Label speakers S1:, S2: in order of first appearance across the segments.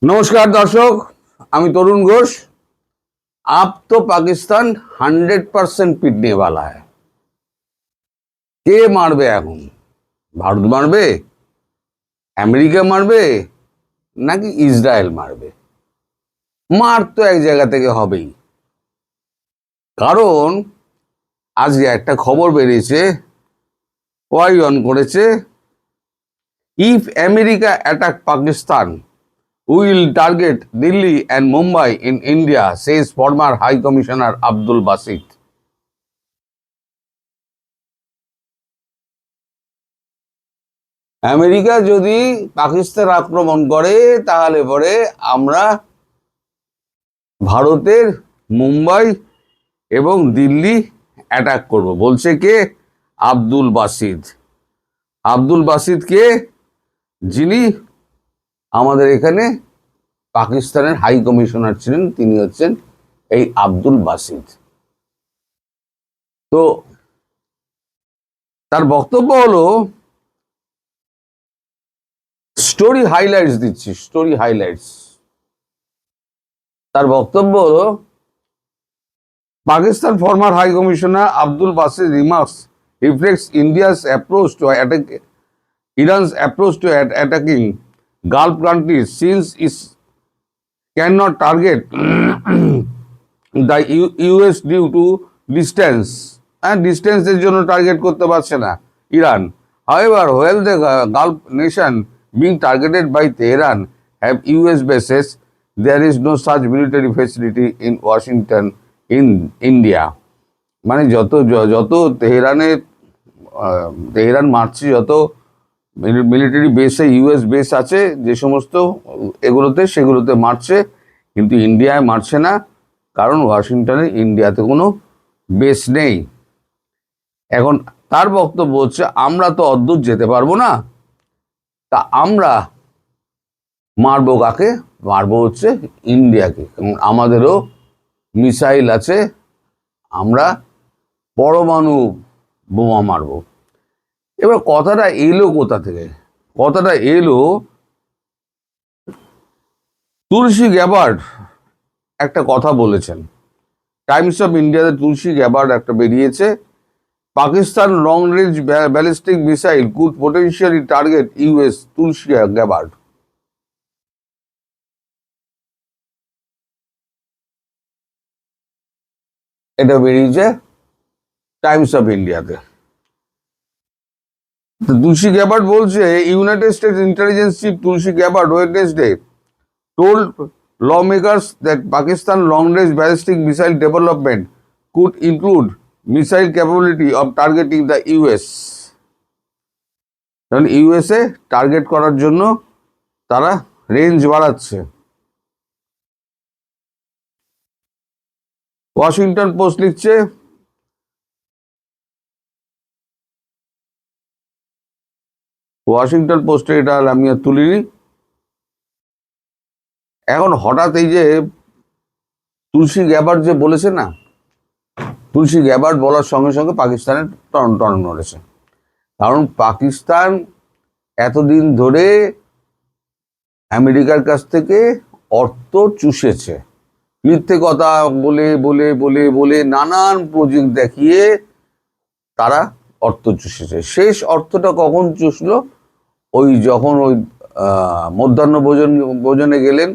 S1: नमस्कार दर्शक আমি তরুণ ঘোষ। अब तो पाकिस्तान 100% पिटने वाला है। কে মারবে এখন? ভারত মারবে, আমেরিকা মারবে, নাকি ইসরায়েল মারবে? মার তো এক জায়গা থেকে হবেই। কারণ আজকে একটা খবর বেরিয়েছে, ওয়াই অন করেছে, if America attack Pakistan will target Delhi and Mumbai in India, says former High Commissioner Abdul Basit. America যদি পাকিস্তান আক্রমণ করে তাহলে পরে আমরা ভারতের মুম্বাই এবং দিল্লি অ্যাটাক করব, বলছে কে? আব্দুল বাসিদ। আব্দুল বাসিদ কে? যিনি আমাদের এখানে পাকিস্তানের হাই কমিশনার ছিলেন, তিনি হচ্ছেন এই আব্দুল বাসিদ। তো তার বক্তব্য হলো, স্টোরি হাইলাইটস দিচ্ছি, স্টোরি হাইলাইটস। তার বক্তব্য হলো, Pakistan former high commissioner Abdul Basit remarks reflects India's approach to attack, Iran's approach to attacking Gulf countries, since it cannot target the US due to distance, and distance এর জন্য টার্গেট করতে পারছে না Iran. However, while the Gulf nation being targeted by Tehran have US bases, there is no such military facility in Washington in India. মানে যত Tehran মারছে, যত military বেসে ইউএস বেস আছে যে সমস্ত সেগুলোতে মারছে, কিন্তু ইন্ডিয়ায় মারছে না, কারণ ওয়াশিংটনে ইন্ডিয়াতে কোনো বেস নেই। এখন তার বক্তব্য হচ্ছে, আমরা তো অদ্ভুত যেতে পারবো না, তা আমরা মারবো কাকে? মারবো হচ্ছে ইন্ডিয়াকে, কারণ আমাদেরও মিসাইল আছে, আমরা পরমাণু বোমা মারবো। এবার কথাটা এলো কোথা থেকে? কথাটা এলো, তুলসী গ্যাবার্ড একটা কথা বলেছেন, টাইমস অফ ইন্ডিয়াতে তুলসী গ্যাবার্ড একটা বেরিয়েছে, Pakistan long range ballistic missile could potentially target US, Tulsi Gabbard. এটা বেরিয়েছে টাইমস অফ ইন্ডিয়াতে। তুলসী গ্যাবার্ড বলছে, United states intelligence chief Tulsi Gabbard Wednesday told lawmakers that Pakistan long-range ballistic missile development could include missile capability of targeting the US. কারণ USA target করার জন্য তারা range বাড়াচ্ছে। Washington post লিখছে, Washington পোস্টে এটা আমি আর তুলিনি। এখন হঠাৎ এই যে তুলসী গ্যাবার্ড যে বলেছে না, তুলসী গ্যাবার্ড বলার সঙ্গে সঙ্গে পাকিস্তানের টন নড়েছে। কারণ পাকিস্তান এতদিন ধরে আমেরিকার কাছ থেকে অর্থ চুষেছে, মিথ্যে কথা বলে বলে বলে বলে নানান প্রজেক্ট দেখিয়ে তারা অর্থ চুষেছে। শেষ অর্থটা কখন চুষলো? যখন মধ্যাহ্ন ভোজনে গেলেন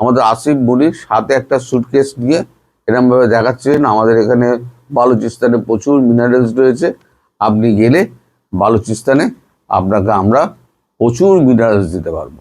S1: আমাদের আসিফ মনির, সাথে একটা সুটকেস নিয়ে এরকমভাবে দেখাচ্ছিলেন, আমাদের এখানে বালুচিস্তানে প্রচুর মিনারেলস রয়েছে, আপনি গেলে বালুচিস্তানে আপনাকে আমরা প্রচুর মিনারেলস দিতে পারবো,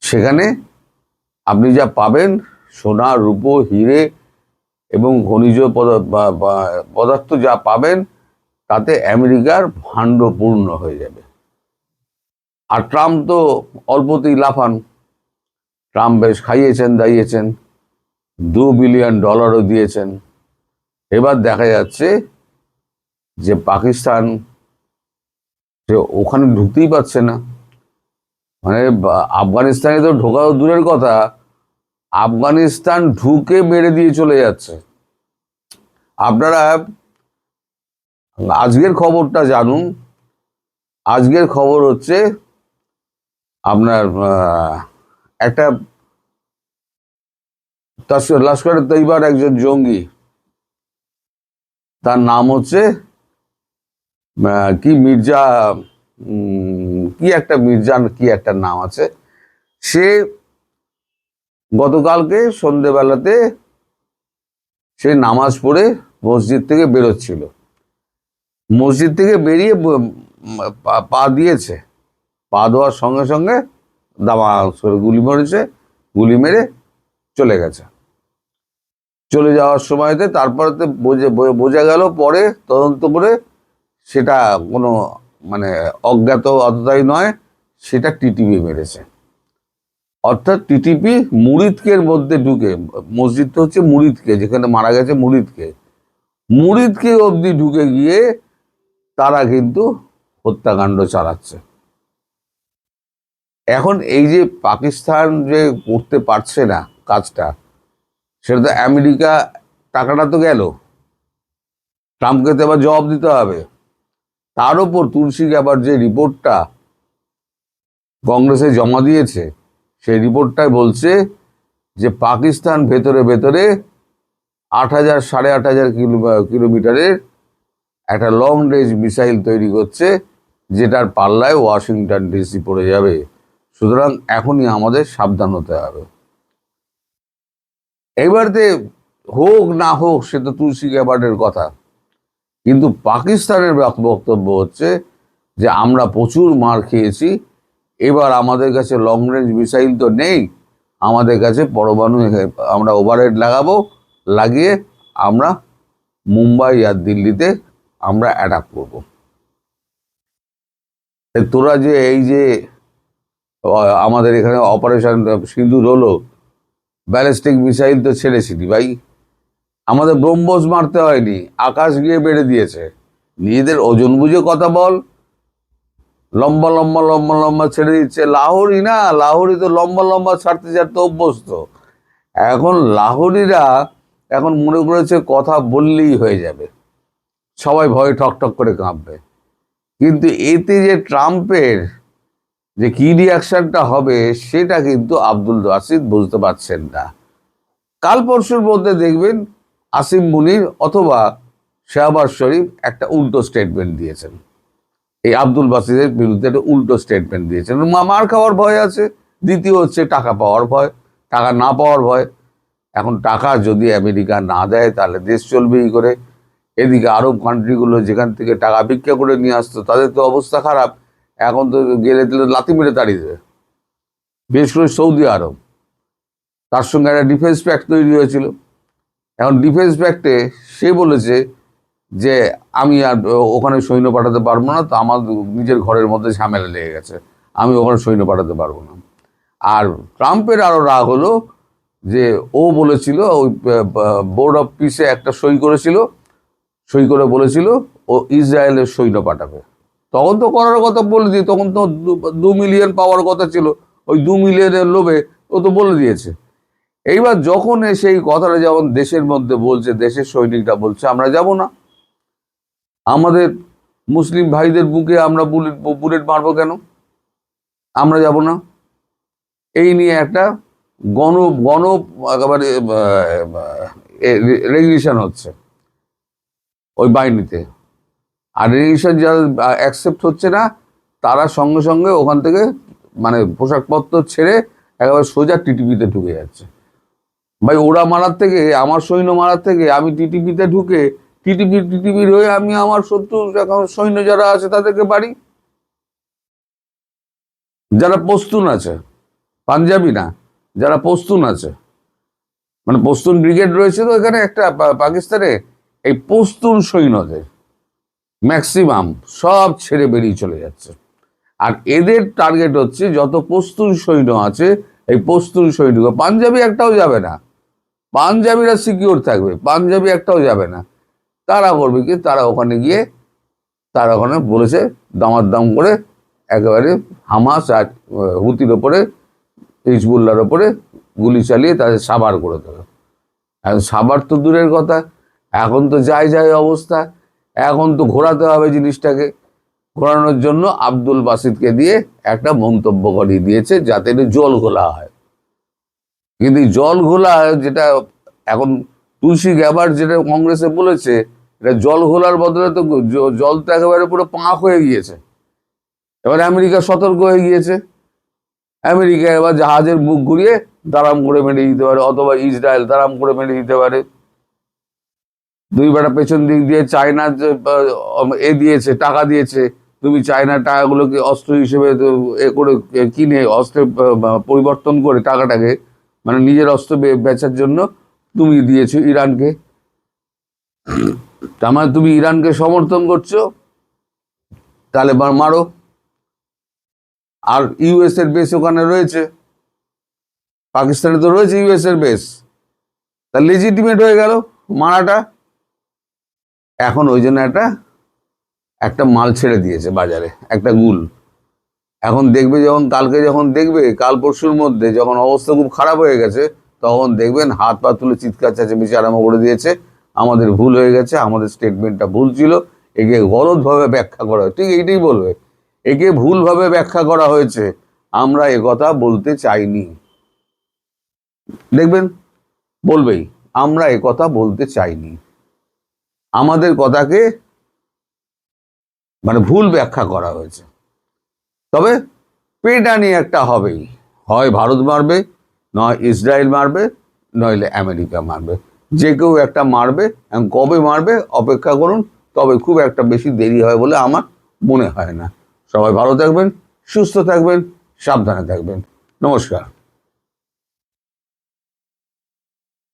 S1: সেখানে আপনি যা পাবেন সোনা, রূপো, হিরে এবং খনিজ পদার্থ যা পাবেন, তাতে আমেরিকার ভাণ্ড পূর্ণ হয়ে যাবে। আর ট্রাম্প তো অল্পতেই লাফান, ট্রাম্প বেশ খাইয়েছেন দাইয়েছেন, $2 বিলিয়ন দিয়েছেন। এবার দেখা যাচ্ছে যে পাকিস্তান যে ওখানে ঢুকতেই পারছে না, মানে আফগানিস্তানে তো ঢোকাও দূরের কথা, আফগানিস্তান ঢুকে মেরে দিয়ে চলে যাচ্ছে। আপনারা আজকের খবরটা জানুন। আজকের খবর হচ্ছে আপনার একটা লস্করে তৈবার একজন জঙ্গি, তার নাম হচ্ছে কি মির্জা, কি একটা মির্জা, কি একটা নাম আছে। সে গতকালকে সন্ধেবেলাতে সে নামাজ পড়ে মসজিদ থেকে বেরোচ্ছিল। মসজিদ থেকে বেরিয়ে পা দিয়েছে, পা দেওয়ার সঙ্গে সঙ্গে দামাস করে গুলি মেরেছে, গুলি মেরে চলে গেছে। চলে যাওয়ার সময়তে তারপরে বোঝা গেল পরে তদন্ত করে সেটা কোনো মানে অজ্ঞাত অততাই নয়, সেটা টিটিপি মেরেছে। অর্থাৎ টিটিপি মুরিদকের মধ্যে ঢুকে, মসজিদটা হচ্ছে মুরিদকে, যেখানে মারা গেছে মুরিদকে অবধি ঢুকে গিয়ে তারা কিন্তু হত্যাকাণ্ড চালাচ্ছে। এখন এই যে পাকিস্তান যে করতে পারছে না কাজটা, সেটা তো আমেরিকা, টাকাটা তো গেল, ট্রাম্পকে তো এবার জবাব দিতে হবে। তার উপর তুলসী গ্যাবার যে রিপোর্টটা কংগ্রেসে জমা দিয়েছে, সেই রিপোর্টটাই বলছে যে পাকিস্তান ভেতরে ভেতরে 8,000 8,500 কিলোমিটারের একটা লং রেঞ্জ মিসাইল তৈরি করছে, যেটার পাল্লায় ওয়াশিংটন ডিসি পড়ে যাবে। সুতরাং এখনই আমাদের সাবধান হতে হবে। এইবারতে হোক না হোক সে তো তুলসী গ্যাবার্ডের কথা, কিন্তু পাকিস্তানের বক্তব্য হচ্ছে যে আমরা প্রচুর মার খেয়েছি, এবার আমাদের কাছে লং রেঞ্জ মিসাইল তো নেই, আমাদের কাছে পরমাণু আমরা ওভারহেড লাগাবো, লাগিয়ে আমরা মুম্বাই আর দিল্লিতে আমরা অ্যাটাক করব। তোরা যে এই যে আমাদের এখানে অপারেশন সিঁদুর হলো, ব্যালিস্টিক মিসাইল তো ছেড়েছিলি ভাই, আমাদের ব্রহ্মোস মারতে হয়নি, আকাশ গিয়ে বেড়ে দিয়েছে। নিজেদের ওজন বুঝে কথা বল। লম্বা লম্বা লম্বা লম্বা ছেড়ে দিচ্ছে, লাহোরি না, লাহোরি তো লম্বা লম্বা ছাড়তে ছাড়তে অভ্যস্ত। এখন লাহোরিরা এখন মনে করেছে কথা বললেই হয়ে যাবে, সবাই ভয়ে ঠকঠক করে কাঁপবে। কিন্তু এতে যে ট্রাম্পের যে কি রিয়াকশনটা হবে সেটা কিন্তু আব্দুল বাসিত বুঝতে পারছেন না। কাল পরশুর মধ্যে দেখবেন আসিম মুনির অথবা শাহবাজ শরীফ একটা উল্টো স্টেটমেন্ট দিয়েছেন, এই আব্দুল বাসিতের বিরুদ্ধে একটা উল্টো স্টেটমেন্ট দিয়েছেন। মার খাওয়ার ভয় আছে, দ্বিতীয় হচ্ছে টাকা পাওয়ার ভয়, টাকা না পাওয়ার ভয়। এখন টাকা যদি আমেরিকা না দেয় তাহলে দেশ চলবেই করে। এদিকে আরব কান্ট্রিগুলো যেখান থেকে টাকা ভিক্ষা করে নিয়ে আসতো তাদের তো অবস্থা খারাপ, এখন তো গেলে দিলে লাথি মেরে তাড়িয়ে দেবে। বিশেষ করে সৌদি আরব, তার সঙ্গে একটা ডিফেন্স প্যাক্ট তৈরি হয়েছিল। এখন ডিফেন্স প্যাক্টে সে বলেছে যে আমি আর ওখানে সৈন্য পাঠাতে পারবো না, তো আমার নিজের ঘরের মধ্যে ঝামেলা লেগে গেছে, আমি ওখানে সৈন্য পাঠাতে পারবো না। আর ট্রাম্পের আরও রাগ হলো যে ও বলেছিল ওই বোর্ড অফ পিসে একটা সই করেছিল, সই করে বলেছিল ও ইসরায়েলের সৈন্য পাঠাবে। তখন তো করার কথা বলে দিয়ে, তখন তো 2 মিলিয়ন পাওয়ার কথা ছিল, ওই 2 মিলিয়নের লোভে ও তো বলে দিয়েছে। এইবার যখন সেই কথাটা যেমন দেশের মধ্যে বলছে, দেশের সৈনিকরা বলছে আমরা যাব না, আমাদের মুসলিম ভাইদের বুকে আমরা বুলেট মারবো কেন, আমরা যাব না। এই নিয়ে একটা গণ একেবারে রেগুলেশন হচ্ছে ওই বাহিনীতে। আর রেগুলেশন যারা অ্যাকসেপ্ট হচ্ছে না তারা সঙ্গে সঙ্গে ওখান থেকে মানে পোশাকপত্র ছেড়ে একেবারে সোজা টিটিপিতে ঢুকে যাচ্ছে। ভাই ওরা মারার থেকে, আমার সৈন্য মারার থেকে আমি টিটিপিতে ঢুকে টিটিপির হয়ে আমি আমার শত্রু সৈন্য যারা আছে তাদেরকে পারি। যারা পশতুন আছে, পাঞ্জাবি না, যারা পশতুন আছে, মানে পশতুন ব্রিগেড রয়েছে তো এখানে একটা পাকিস্তানে, এই পশতুন সৈন্যদের ম্যাক্সিমাম সব ছেড়ে বেরিয়ে চলে যাচ্ছে। আর এদের টার্গেট হচ্ছে যত পশতুন সৈন্য আছে, এই পশতুন সৈন্য, পাঞ্জাবি একটাও যাবে না, পাঞ্জাবিরা সিকিউর থাকবে, পাঞ্জাবি একটাও যাবে না। তারা করবে কি, তারা ওখানে গিয়ে তারা ওখানে বলেছে দামাদাম করে একেবারে হামাস আর হুতির ওপরে, হিজবুল্লার ওপরে গুলি চালিয়ে তাদের সাবার করে দেবে। এখন সাবার তো দূরের কথা, এখন তো যাই অবস্থা, এখন তো ঘোরাতে হবে জিনিসটাকে। ঘোরানোর জন্য আব্দুল বাসিতকে দিয়ে একটা মন্তব্য করিয়ে দিয়েছে যাতে জল ঘোলা হয়। কিন্তু এই জল ঘোলা যেটা এখন তুলসী গ্যাবার্ড যেটা কংগ্রেসে বলেছে, এটা জল ঘোলার বদলে তো জল তো একেবারে পুরো পাঁক হয়ে গিয়েছে। এবার আমেরিকা সতর্ক হয়ে গিয়েছে। আমেরিকা এবার জাহাজের মুখ ঘুরিয়ে দাঁড়াম করে মেরে দিতে পারে, অথবা ইসরায়েল দাঁড়াম করে মেরে দিতে পারে। দুই বেটা পেছন দিক দিয়ে চায়না দিয়েছে, টাকা দিয়েছে, তুমি চায়নার টাকাগুলোকে অস্ত্র হিসেবে এ করে কিনে অস্ত্রে পরিবর্তন করে টাকাটাকে, মানে নিজের অস্ত্র বেচার জন্য তুমি দিয়েছো ইরানকে। তার মানে তুমি ইরানকে সমর্থন করছো, তাহলে মারো। আর ইউএস এর বেস ওখানে রয়েছে, পাকিস্তানে তো রয়েছে ইউএস এর বেস, তা লেজিটিমেট হয়ে গেল মারাটা। এখন ওই জন্য একটা মাল ছেড়ে দিয়েছে বাজারে, একটা গুল। এখন দেখবে যখন দেখবে কাল পরশুর মধ্যে যখন অবস্থা খুব খারাপ হয়ে গেছে, তখন দেখবেন হাত পা তুলে চিৎকার চেঁচামেচি আরম্ভ করে দিয়েছে, আমাদের ভুল হয়ে গেছে, আমাদের স্টেটমেন্টটা ভুল ছিল, একে গলতভাবে ব্যাখ্যা করা হয়। ঠিক এইটাই বলবে, একে ভুলভাবে ব্যাখ্যা করা হয়েছে, আমরা একথা বলতে চাইনি। দেখবেন বলবেই, আমরা একথা বলতে চাইনি, আমাদের কথাকে মানে ভুল ব্যাখ্যা করা হয়েছে। তবে পেটানি একটা হবেই, হয় ভারত মারবে, নয় ইসরায়েল মারবে, নইলে আমেরিকা মারবে, যে কেউ একটা মারবে। কবে মারবে অপেক্ষা করুন, তবে খুব একটা বেশি দেরি হয় বলে আমার মনে হয় না। সবাই ভালো থাকবেন, সুস্থ থাকবেন, সাবধানে থাকবেন। নমস্কার।